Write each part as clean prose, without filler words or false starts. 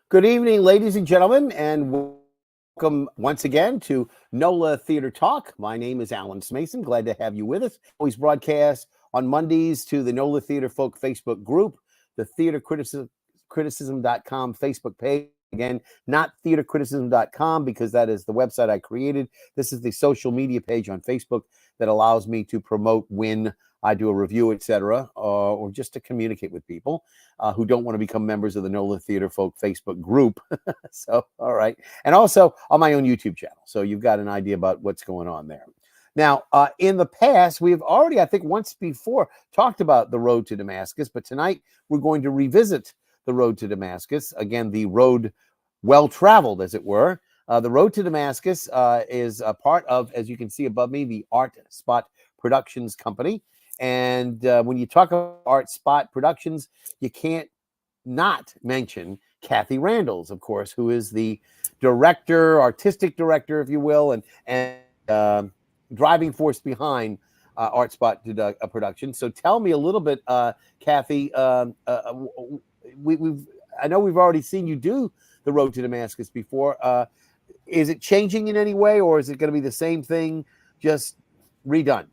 Good evening, ladies and gentlemen, and welcome once again to NOLA Theater Talk. My name is Alan Smason. Glad to have you with us. Always broadcast on Mondays to the NOLA Theater Folk Facebook group, the theatercriticism.com Facebook page. Again, not theatercriticism.com because that is the website I created. This is the social media page on Facebook that allows me to promote when I do a review, etc., or just to communicate with people who don't want to become members of the NOLA Theater Folk Facebook group. So, all right. And also on my own YouTube channel. So you've got an idea about what's going on there. Now, in the past, we've already, I think once before, talked about the road to Damascus, but tonight we're going to revisit the road to Damascus. Again, the road well-traveled, as it were. The road to Damascus is a part of, as you can see above me, the Art Spot Productions Company. And when you talk about Art Spot Productions, you can't not mention Kathy Randalls, of course, who is the director, artistic director, if you will, and driving force behind Art Spot Production. So tell me a little bit, Kathy. I know we've already seen you do the road to Damascus before. Is it changing in any way, or is it going to be the same thing, just redone?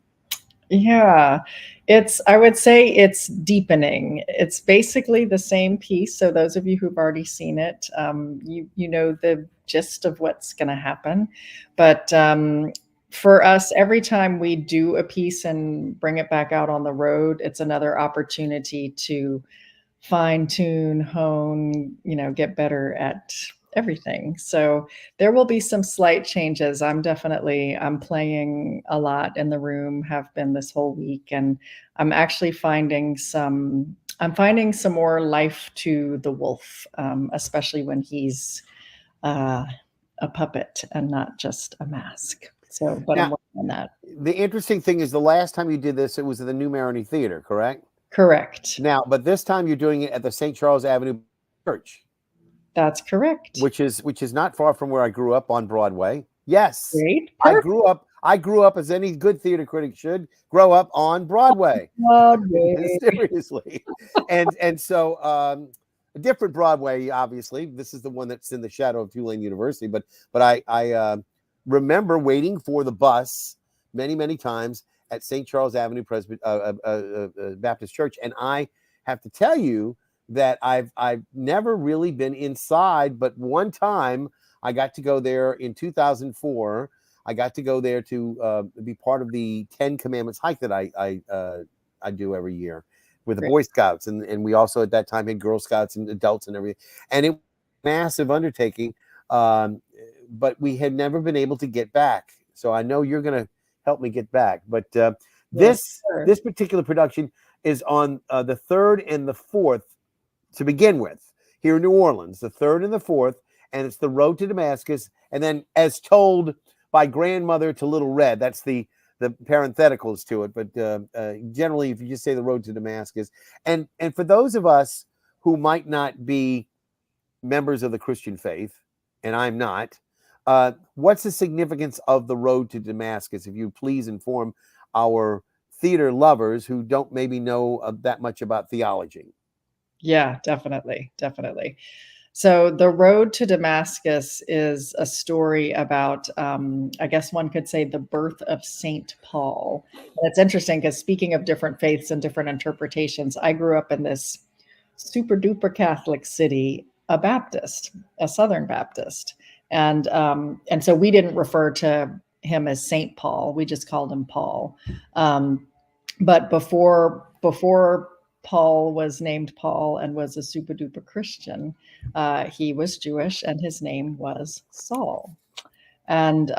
Yeah, I would say it's deepening. It's basically the same piece. So those of you who've already seen it, you know the gist of what's going to happen. But for us, every time we do a piece and bring it back out on the road, it's another opportunity to fine tune, hone, get better at everything. So there will be some slight changes. I'm playing a lot in the room, have been this whole week, and I'm actually finding some more life to the wolf, especially when he's a puppet and not just a mask. So, but now, I'm working on that. The interesting thing is the last time you did this, it was at the New Marigny Theater, correct? Correct. Now, but this time you're doing it at the St. Charles Avenue Church. That's correct. Which is not far from where I grew up on Broadway. Yes. Great. I grew up as any good theater critic should grow up on Broadway. Broadway. Seriously. and so a different Broadway, obviously. This is the one that's in the shadow of Tulane University. But I remember waiting for the bus many times at St. Charles Avenue Baptist Church. And I have to tell you that I've never really been inside, but one time I got to go there in 2004. I got to go there to be part of the 10 Commandments hike that I do every year with the Boy Scouts, and we also at that time had Girl Scouts and adults and everything, and it was a massive undertaking, but we had never been able to get back. So I know you're going to help me get back, but this particular production is on the 3rd and the 4th. To begin with, here in New Orleans, the 3rd and the 4th, and it's the road to Damascus. And then, as told by grandmother to Little Red, that's the parentheticals to it. But generally, if you just say the road to Damascus, and for those of us who might not be members of the Christian faith, and I'm not, what's the significance of the road to Damascus? If you please inform our theater lovers who don't maybe know that much about theology. Yeah, definitely. So the road to Damascus is a story about, I guess one could say, the birth of St. Paul. And it's interesting because speaking of different faiths and different interpretations, I grew up in this super duper Catholic city, a Southern Baptist. And so we didn't refer to him as St. Paul. We just called him Paul. But before Paul was named Paul and was a super duper Christian, he was Jewish and his name was Saul. And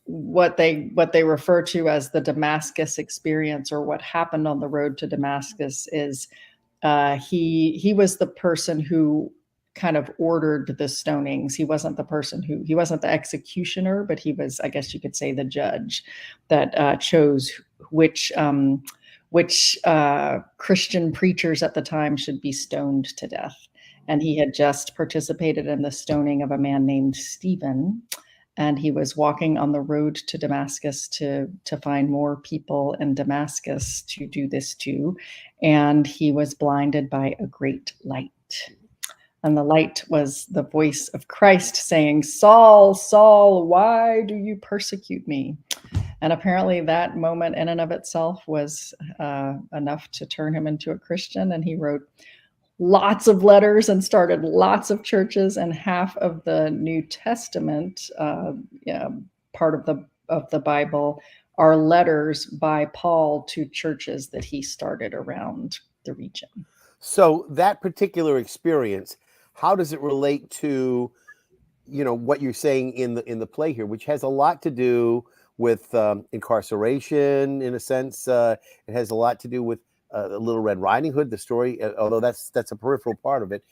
what they refer to as the Damascus experience, or what happened on the road to Damascus, is he was the person who kind of ordered the stonings. He wasn't the executioner, but he was, I guess you could say, the judge that chose which Christian preachers at the time should be stoned to death. And he had just participated in the stoning of a man named Stephen. And he was walking on the road to Damascus to find more people in Damascus to do this to. And he was blinded by a great light. And the light was the voice of Christ saying, Saul, Saul, why do you persecute me? And apparently that moment in and of itself was enough to turn him into a Christian. And he wrote lots of letters and started lots of churches. And half of the New Testament, part of the Bible, are letters by Paul to churches that he started around the region. So that particular experience, how does it relate to, what you're saying in the play here, which has a lot to do with incarceration in a sense? It has a lot to do with Little Red Riding Hood, the story, although that's a peripheral part of it.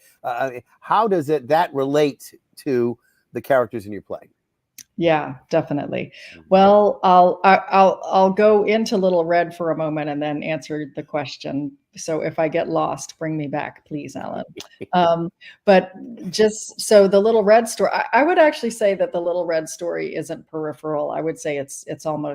How does that relate to the characters in your play? Yeah, definitely. Well, I'll go into Little Red for a moment and then answer the question. So if I get lost, bring me back, please, Alan. But just so the Little Red story, I would actually say that the Little Red story isn't peripheral. I would say it's kind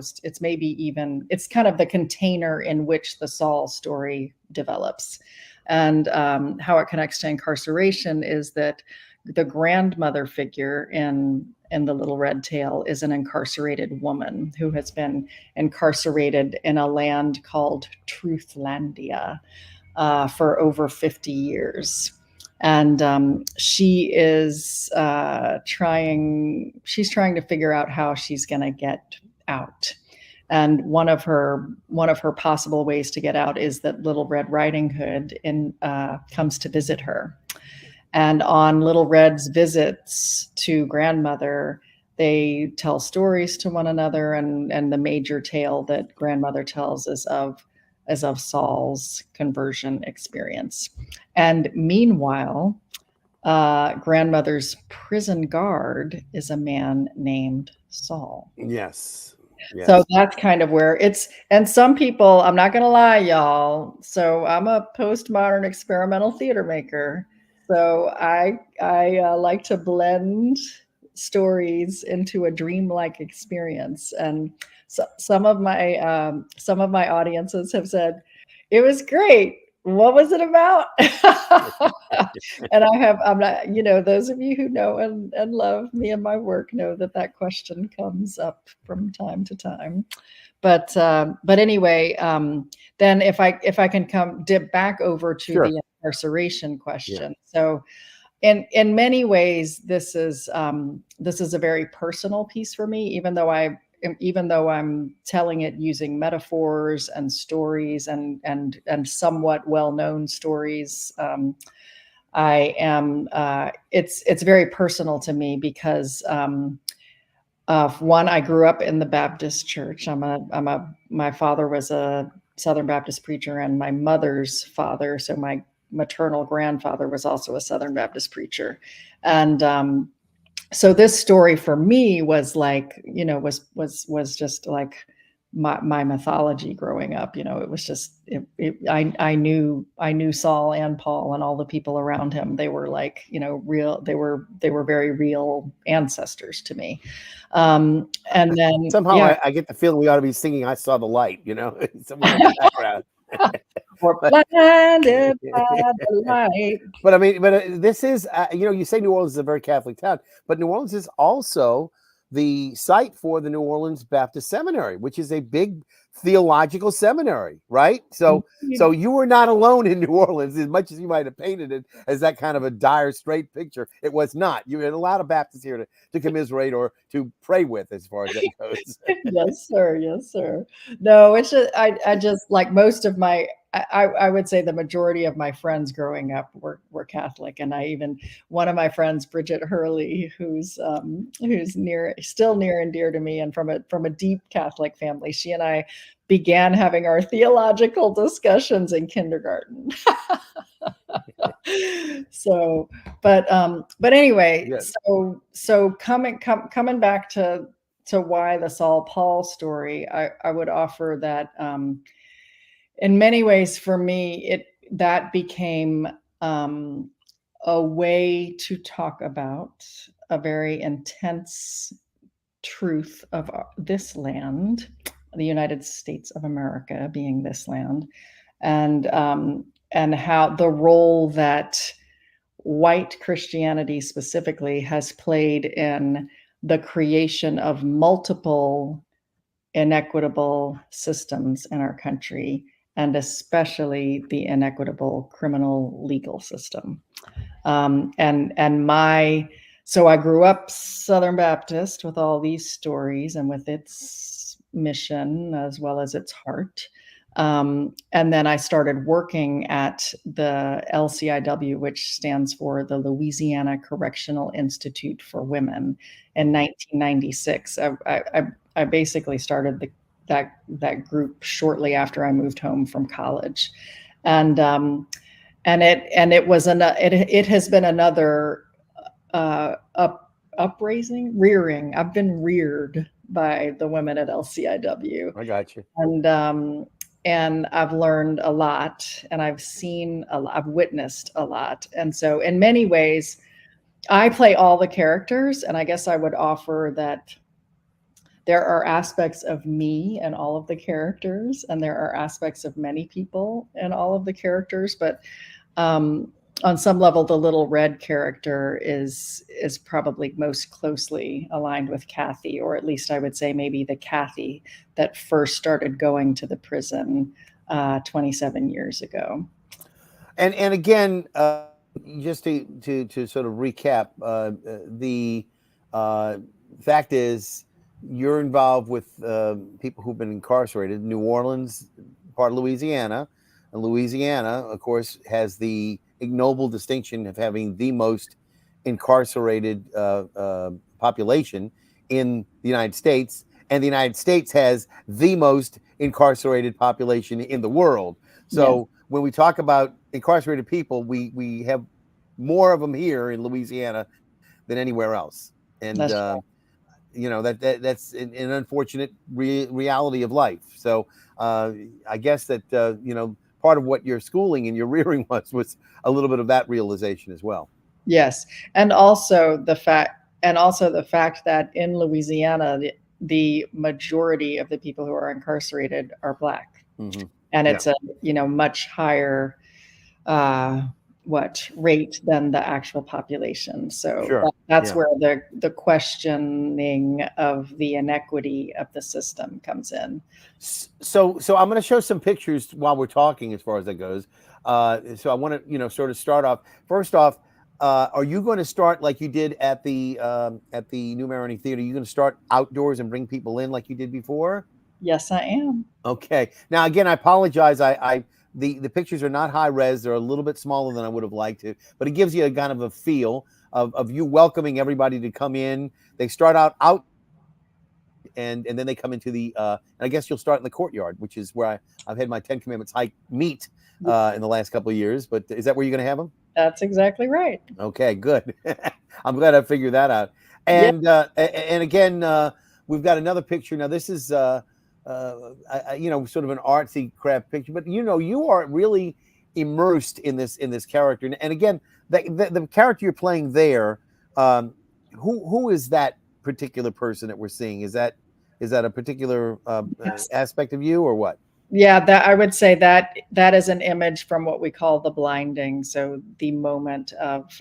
of the container in which the Saul story develops. And how it connects to incarceration is that the grandmother figure in the Little Red Tale is an incarcerated woman who has been incarcerated in a land called Truthlandia for over 50 years. And she is trying to figure out how she's going to get out. And one of her possible ways to get out is that Little Red Riding Hood comes to visit her. And on Little Red's visits to grandmother, they tell stories to one another, and the major tale that grandmother tells is of Saul's conversion experience. And meanwhile, grandmother's prison guard is a man named Saul. Yes. So that's kind of where it's, and some people, I'm not going to lie, y'all. So I'm a postmodern experimental theater maker. So I like to blend stories into a dreamlike experience. And so some of my audiences have said, it was great. What was it about? And I'm not, those of you who know and love me and my work know that question comes up from time to time. But anyway, then if I can dip back over to the incarceration question. Yeah. So in many ways, this is a very personal piece for me, even though I'm telling it using metaphors and stories and somewhat well-known stories. I am. It's very personal to me because one, I grew up in the Baptist church. My father was a Southern Baptist preacher, and my mother's father, so my maternal grandfather, was also a Southern Baptist preacher. And so this story for me was like, was just like my mythology growing up. It was just, I knew Saul and Paul and all the people around him. They were like, real, they were very real ancestors to me. And then somehow I get the feeling we ought to be singing "I Saw the Light," somewhere in the background. Or blinded by the light. But I mean, this is, you say New Orleans is a very Catholic town, but New Orleans is also the site for the New Orleans Baptist Seminary, which is a big theological seminary, right? So you were not alone in New Orleans, as much as you might have painted it as that kind of a dire, straight picture. It was not. You had a lot of Baptists here to commiserate or to pray with, as far as that goes. Yes, sir. Yes, sir. No, it's just, I just, like most of my, I would say the majority of my friends growing up were Catholic, and one of my friends, Bridget Hurley, who's still near and dear to me, and from a deep Catholic family. She and I began having our theological discussions in kindergarten. So, but anyway, yes. So coming back to why the Saul Paul story, I would offer that. In many ways, for me, that became a way to talk about a very intense truth of this land, the United States of America being this land, and how the role that white Christianity specifically has played in the creation of multiple inequitable systems in our country, and especially the inequitable criminal legal system. So I grew up Southern Baptist with all these stories and with its mission as well as its heart. And then I started working at the LCIW, which stands for the Louisiana Correctional Institute for Women, in 1996. I basically started that group shortly after I moved home from college, and it has been another rearing. I've been reared by the women at LCIW. I got you. And I've learned a lot, and I've witnessed a lot. And so in many ways, I play all the characters, and I guess I would offer that there are aspects of me and all of the characters, and there are aspects of many people and all of the characters. But on some level, the little red character is probably most closely aligned with Kathy, or at least I would say maybe the Kathy that first started going to the prison 27 years ago. And again, just to sort of recap, the fact is you're involved with people who've been incarcerated. New Orleans, part of Louisiana, and Louisiana, of course, has the ignoble distinction of having the most incarcerated population in the United States, and the United States has the most incarcerated population in the world. So when we talk about incarcerated people, we have more of them here in Louisiana than anywhere else, and you know that's an unfortunate reality of life. So I guess that you know, part of what your schooling and your rearing was a little bit of that realization as well. Yes, and also the fact that in Louisiana, the majority of the people who are incarcerated are Black, and it's a much higher rate than the actual population. So that's where the questioning of the inequity of the system comes in. So I'm going to show some pictures while we're talking as far as that goes. So I want to sort of start off. First off, are you going to start like you did at the New Maroney Theater? Are you going to start outdoors and bring people in like you did before? Yes, I am. Okay. Now again, I apologize. The pictures are not high res. They're a little bit smaller than I would have liked to, but it gives you a kind of a feel of you welcoming everybody to come in. They start out and then they come into the and I guess you'll start in the courtyard, which is where I've had my 10 Commandments hike meet in the last couple of years. But is that where you're going to have them? That's exactly right. Okay, good. I'm glad I figured that out. And and again, we've got another picture. Now this is sort of an artsy craft picture, but you are really immersed in this character. And again, the character you're playing there, who is that particular person that we're seeing? Is that a particular aspect of you, or what? Yeah, that I would say that is an image from what we call the blinding. So the moment of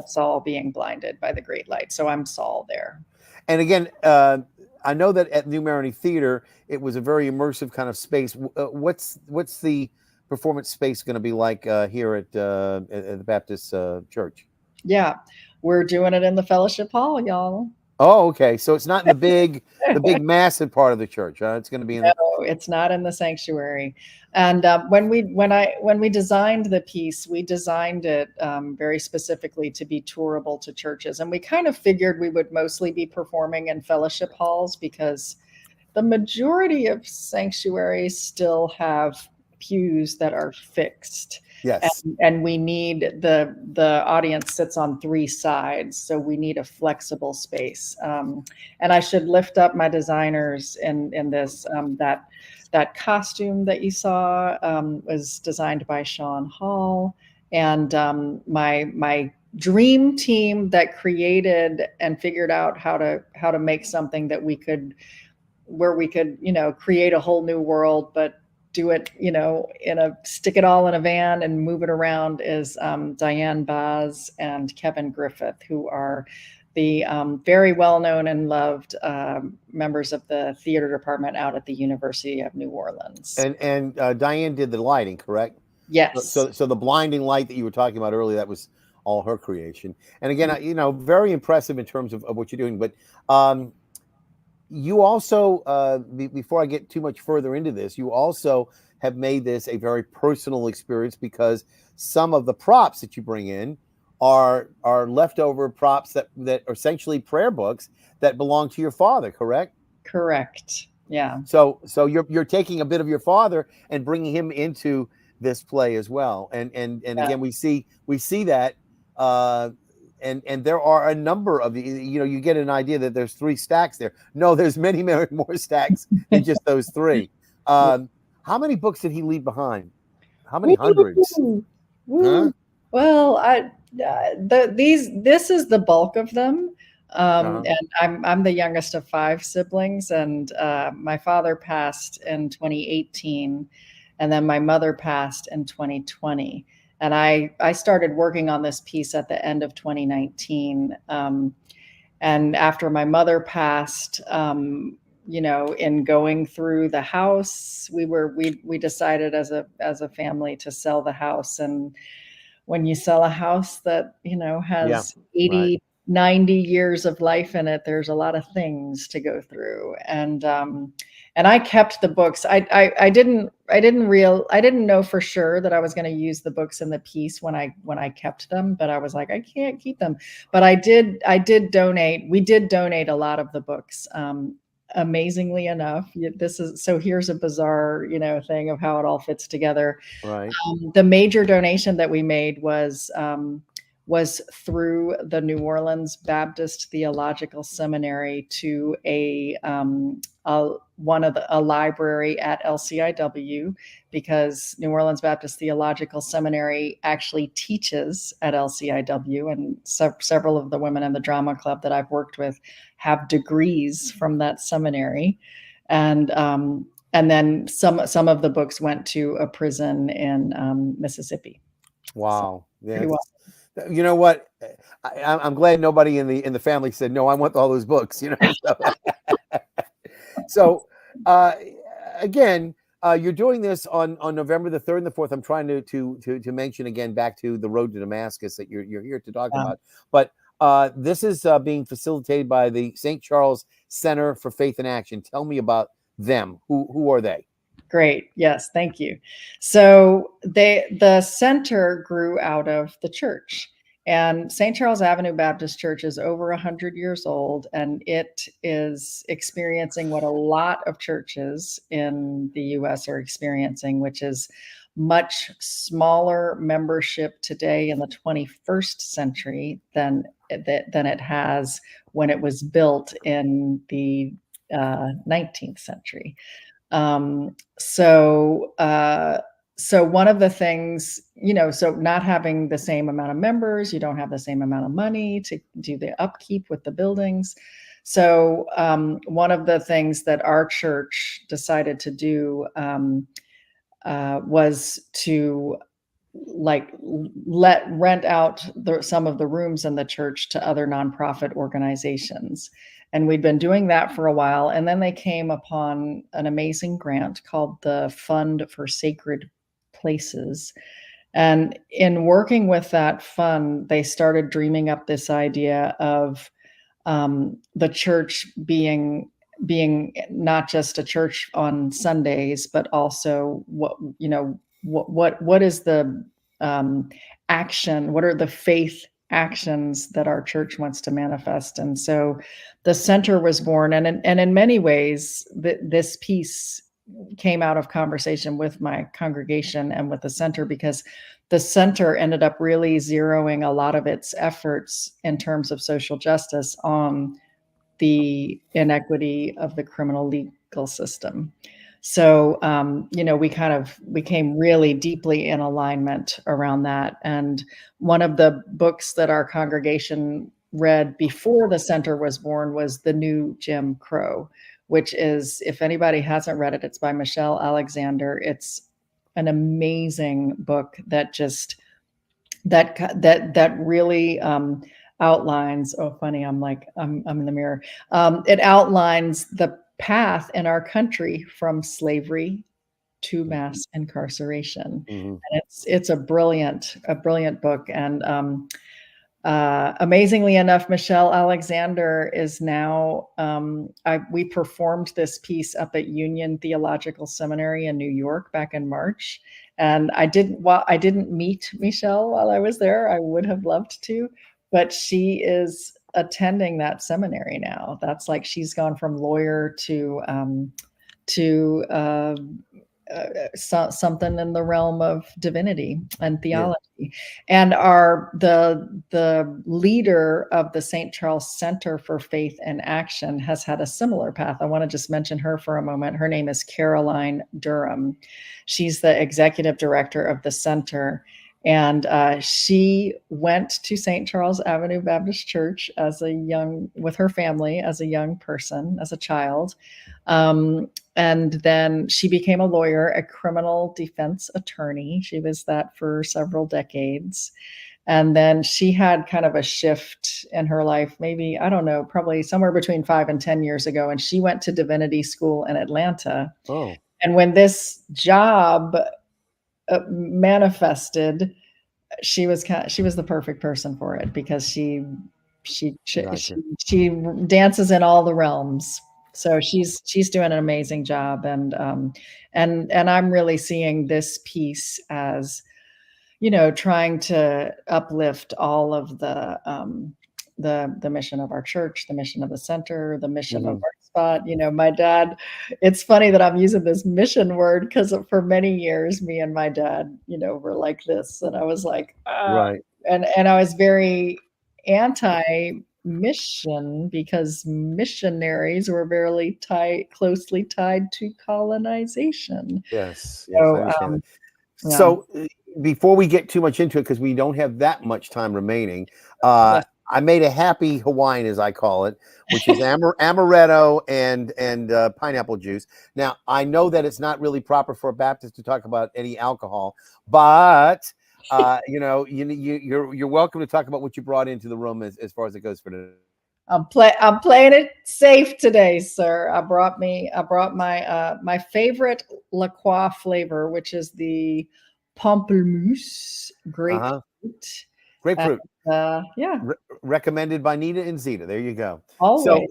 Saul being blinded by the great light. So I'm Saul there. And again, I know that at New Maroney Theater, it was a very immersive kind of space. What's the performance space going to be like here at the Baptist Church? Yeah, we're doing it in the fellowship hall, y'all. Oh, okay. So it's not in the big massive part of the church. It's going to be in. No, it's not in the sanctuary. And when we designed the piece, we designed it very specifically to be tourable to churches, and we kind of figured we would mostly be performing in fellowship halls because the majority of sanctuaries still have pews that are fixed. Yes. And we need the audience sits on three sides, so we need a flexible space. And I should lift up my designers in this. That costume that you saw was designed by Sean Hall, and my dream team that created and figured out how to make something that we could create a whole new world, but do it, stick it all in a van and move it around, is Diane Baz and Kevin Griffith, who are the very well-known and loved members of the theater department out at the University of New Orleans. And Diane did the lighting, correct? Yes. So the blinding light that you were talking about earlier, that was all her creation. And again, very impressive in terms of what you're doing. But you also, before I get too much further into this, you also have made this a very personal experience, because some of the props that you bring in are leftover props that are essentially prayer books that belong to your father, correct? Correct. Yeah. So you're taking a bit of your father and bringing him into this play as well. And again, we see that, and there are a number of you get an idea that there's 3 stacks there. No, there's many more stacks than just those 3. How many books did he leave behind? How many hundreds? Huh? Well, this is the bulk of them. And I'm the youngest of 5 siblings, and my father passed in 2018, and then my mother passed in 2020. And I started working on this piece at the end of 2019. And after my mother passed, in going through the house, we decided as a family to sell the house. And when you sell a house that, has 80, 90 years of life in it, there's a lot of things to go through. And I kept the books. I didn't know for sure that I was going to use the books in the piece when I kept them, but I was like, I can't keep them. But I did donate. We did donate a lot of the books. Amazingly enough, here's a bizarre, thing of how it all fits together. Right. The major donation that we made was through the New Orleans Baptist Theological Seminary to a library at LCIW, because New Orleans Baptist Theological Seminary actually teaches at LCIW, and several of the women in the drama club that I've worked with have degrees from that seminary. And then some of the books went to a prison in Mississippi. Wow. So, yeah. You know what? I'm glad nobody in the family said, no, I want all those books, So again, you're doing this on November the 3rd and the 4th. I'm trying to mention again back to the road to Damascus that you're here to talk about. But this is being facilitated by the St. Charles Center for Faith and Action. Tell me about them. Who are they? Great. Yes. Thank you. So the center grew out of the church, and St. Charles Avenue Baptist Church is over 100 years old, and it is experiencing what a lot of churches in the U.S. are experiencing, which is much smaller membership today in the 21st century than it has when it was built in the 19th century. So one of the things, so not having the same amount of members, you don't have the same amount of money to do the upkeep with the buildings. So one of the things that our church decided to do was to rent out some of the rooms in the church to other nonprofit organizations. And we'd been doing that for a while. And then they came upon an amazing grant called the Fund for Sacred Places. And in working with that fund, they started dreaming up this idea of the church being not just a church on Sundays, but also what is the action? What are the faith actions that our church wants to manifest? And so the center was born, and in many ways, this piece came out of conversation with my congregation and with the center, because the center ended up really zeroing a lot of its efforts in terms of social justice on the inequity of the criminal legal system. So, we came really deeply in alignment around that. And one of the books that our congregation read before the center was born was The New Jim Crow, which is, if anybody hasn't read it, it's by Michelle Alexander. It's an amazing book that just that really outlines. Oh, funny! I'm in the mirror. It outlines the path in our country from slavery to mass incarceration, and it's a brilliant book. And amazingly enough, Michelle Alexander is now. We performed this piece up at Union Theological Seminary in New York back in March, and I didn't meet Michelle while I was there. I would have loved to, but she is attending that seminary now. That's like she's gone from lawyer to something in the realm of divinity and theology. Yeah. And the leader of the St. Charles Center for Faith and Action has had a similar path. I want to just mention her for a moment. Her name is Caroline Durham. She's the executive director of the center. And she went to St. Charles Avenue Baptist Church with her family as a young person, as a child. And then she became a lawyer, a criminal defense attorney. She was that for several decades. And then she had kind of a shift in her life, maybe, I don't know, probably somewhere between 5 and 10 years ago. And she went to divinity school in Atlanta. Oh. And when this job manifested, she was the perfect person for it, because she dances in all the realms. So she's doing an amazing job, and I'm really seeing this piece as, trying to uplift all of the mission of our church, the mission of the center, the mission of our spot. My dad, it's funny that I'm using this mission word, because for many years, me and my dad, were like this. And I was like, right. And I was very anti-mission, because missionaries were very closely tied to colonization. Yes. So, I understand. So before we get too much into it, because we don't have that much time remaining, I made a happy Hawaiian, as I call it, which is amaretto and pineapple juice. Now, I know that it's not really proper for a Baptist to talk about any alcohol, but you're welcome to talk about what you brought into the room as far as it goes for today. I'm playing it safe today, sir. I brought my favorite La Croix flavor, which is the pamplemousse grapefruit. Grapefruit. Yeah. Recommended by Nita and Zita. There you go. Always. So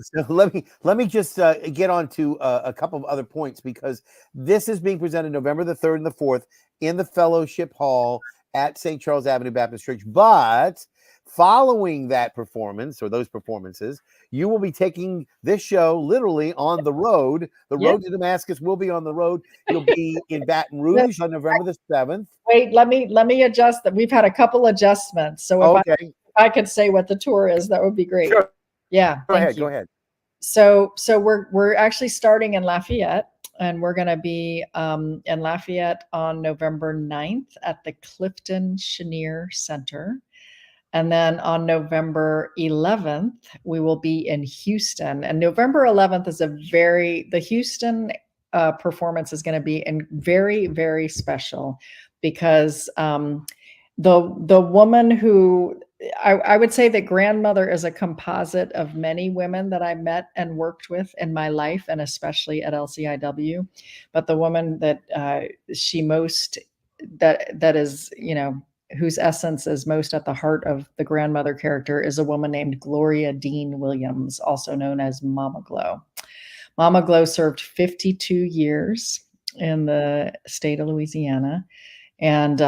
let me just get on to a couple of other points, because this is being presented November the 3rd and the 4th in the Fellowship Hall at St. Charles Avenue Baptist Church. But following that performance, or those performances, you will be taking this show literally on the road. The road to Damascus will be on the road. You'll be in Baton Rouge on November the 7th. Wait, let me adjust that. We've had a couple adjustments. So if I could say what the tour is, that would be great. Sure. Yeah. Go ahead. So we're actually starting in Lafayette, and we're going to be in Lafayette on November 9th at the Clifton Chenier Center. And then on November 11th, we will be in Houston. And November 11th is the Houston performance is going to be very, very special, because the woman who I would say that grandmother is a composite of many women that I met and worked with in my life, and especially at LCIW. But the woman that that is, whose essence is most at the heart of the grandmother character, is a woman named Gloria Dean Williams, also known as Mama Glow. Mama Glow served 52 years in the state of Louisiana, and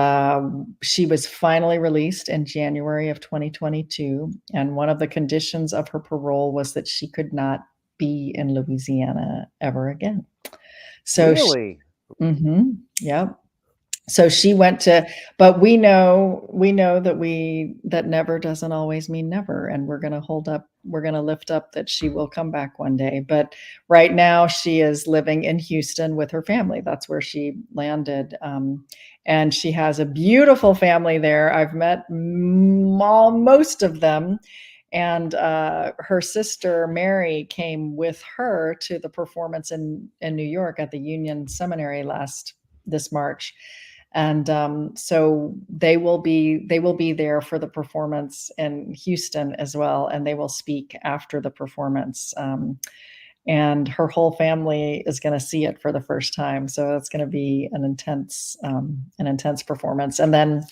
she was finally released in January of 2022. And one of the conditions of her parole was that she could not be in Louisiana ever again. So really? Yep. So she went to, but we know that never doesn't always mean never. And we're going to lift up that she will come back one day. But right now she is living in Houston with her family. That's where she landed. And she has a beautiful family there. I've met most of them. And her sister Mary came with her to the performance in New York at the Union Seminary this March. And so they will be there for the performance in Houston as well, and they will speak after the performance. And her whole family is going to see it for the first time, so it's going to be an intense performance. And then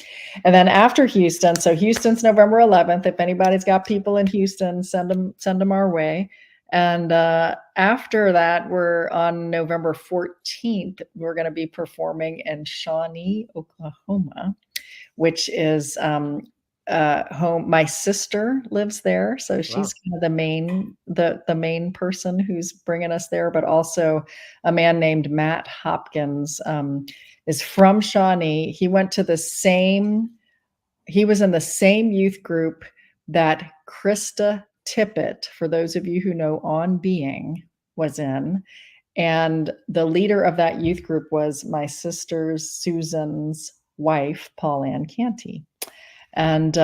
after Houston, so Houston's November 11th. If anybody's got people in Houston, send them our way. And after that, we're on November 14th. We're going to be performing in Shawnee, Oklahoma, which is home. My sister lives there, so she's kind of the main person who's bringing us there. But also, a man named Matt Hopkins is from Shawnee. He was in the same youth group that Krista Tippett, for those of you who know On Being, was in. And the leader of that youth group was my sister's Susan's wife, Paul Ann Canty. And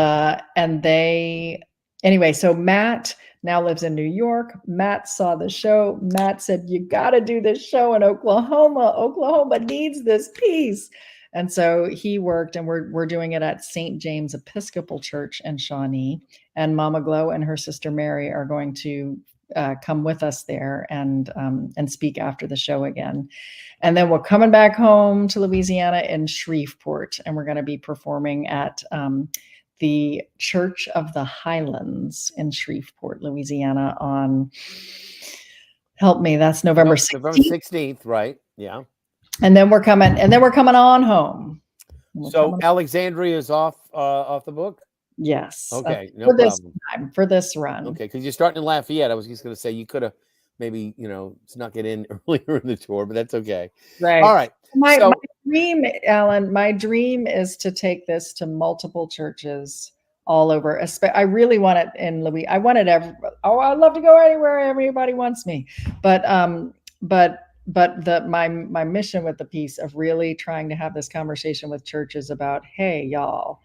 anyway, so Matt now lives in New York. Matt saw the show. Matt said, "You got to do this show in Oklahoma. Oklahoma needs this piece." And so he worked, and we're doing it at St. James Episcopal Church in Shawnee. And Mama Glow and her sister Mary are going to come with us there and speak after the show again. And then we're coming back home to Louisiana in Shreveport, and we're going to be performing at the Church of the Highlands in Shreveport, Louisiana on, help me, that's November 16th. November 16th, right? Yeah. And then we're coming on home. So Alexandria is off the book? Yes. Okay, no for problem. For this run. Okay, because you're starting in Lafayette. I was just going to say you could have maybe, snuck it in earlier in the tour, but that's okay. Right. All right. My dream, Alan, is to take this to multiple churches all over. I really want it in Louis. I want it I'd love to go anywhere everybody wants me. But my mission with the piece of really trying to have this conversation with churches about, hey, y'all,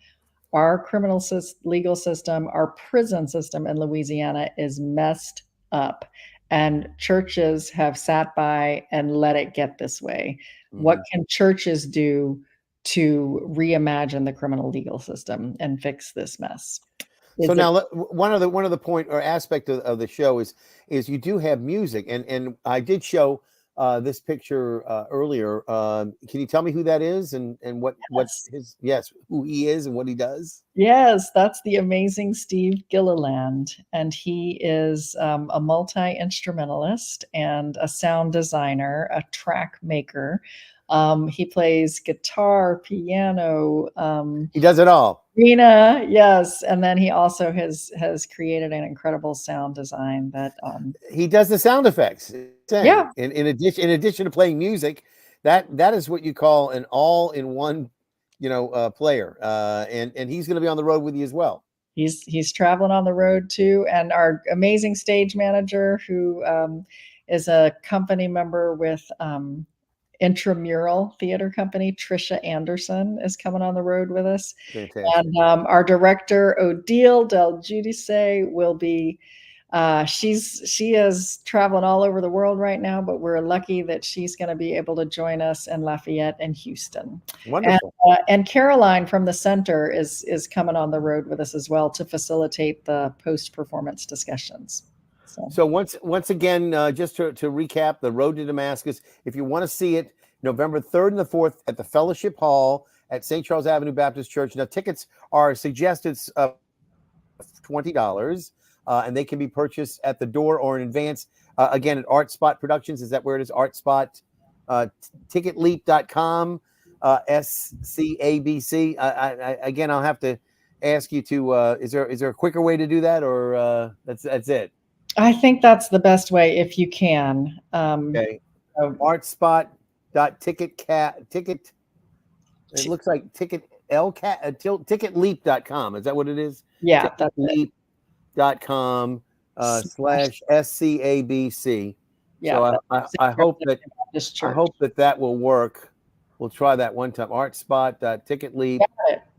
our criminal legal system, our prison system in Louisiana is messed up, and churches have sat by and let it get this way. Mm-hmm. What can churches do to reimagine the criminal legal system and fix this mess? Now one of the point or aspect of the show is you do have music, and I did show this picture earlier. Can you tell me who that is and who he is and what he does? Yes, that's the amazing Steve Gilliland, and he is a multi-instrumentalist and a sound designer, a track maker. He plays guitar, piano. He does it all. Yes, and then he also has created an incredible sound design that he does the sound effects. Yeah. In addition to playing music, that is what you call an all-in-one, player. And he's going to be on the road with you as well. He's traveling on the road too, and our amazing stage manager, who is a company member with Intramural Theater Company, Trisha Anderson, is coming on the road with us. Fantastic. And our director, Odile Del Giudice, will be. She is traveling all over the world right now, but we're lucky that she's going to be able to join us in Lafayette and Houston. Wonderful. And Caroline from the center is coming on the road with us as well to facilitate the post-performance discussions. So once again, just to recap, the Road to Damascus, if you want to see it, November 3rd and the 4th at the Fellowship Hall at St. Charles Avenue Baptist Church. Now, tickets are suggested $20, and they can be purchased at the door or in advance. Again, at Art Spot Productions. Is that where it is? Art Spot, ticketleap.com, SCABC. Again, I'll have to ask you to, is there a quicker way to do that, or that's it? I think that's the best way if you can. Okay. Artspot.ticket. It looks like ticketleap.com. Is that what it is? Yeah. Ticketleap.com /SCABC. Yeah. So I hope that will work. We'll try that one time. Artspot.ticketleap.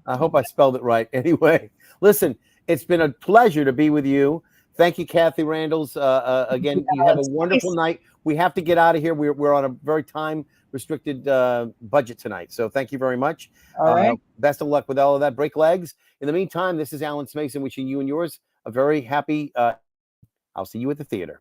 I hope I spelled it right. Anyway, listen, It's been a pleasure to be with you. Thank you, Kathy Randalls. Again, you have a wonderful night. We have to get out of here. We're on a very time restricted budget tonight. So thank you very much. All right. Best of luck with all of that. Break legs. In the meantime, this is Alan Smason wishing you and yours a very happy. I'll see you at the theater.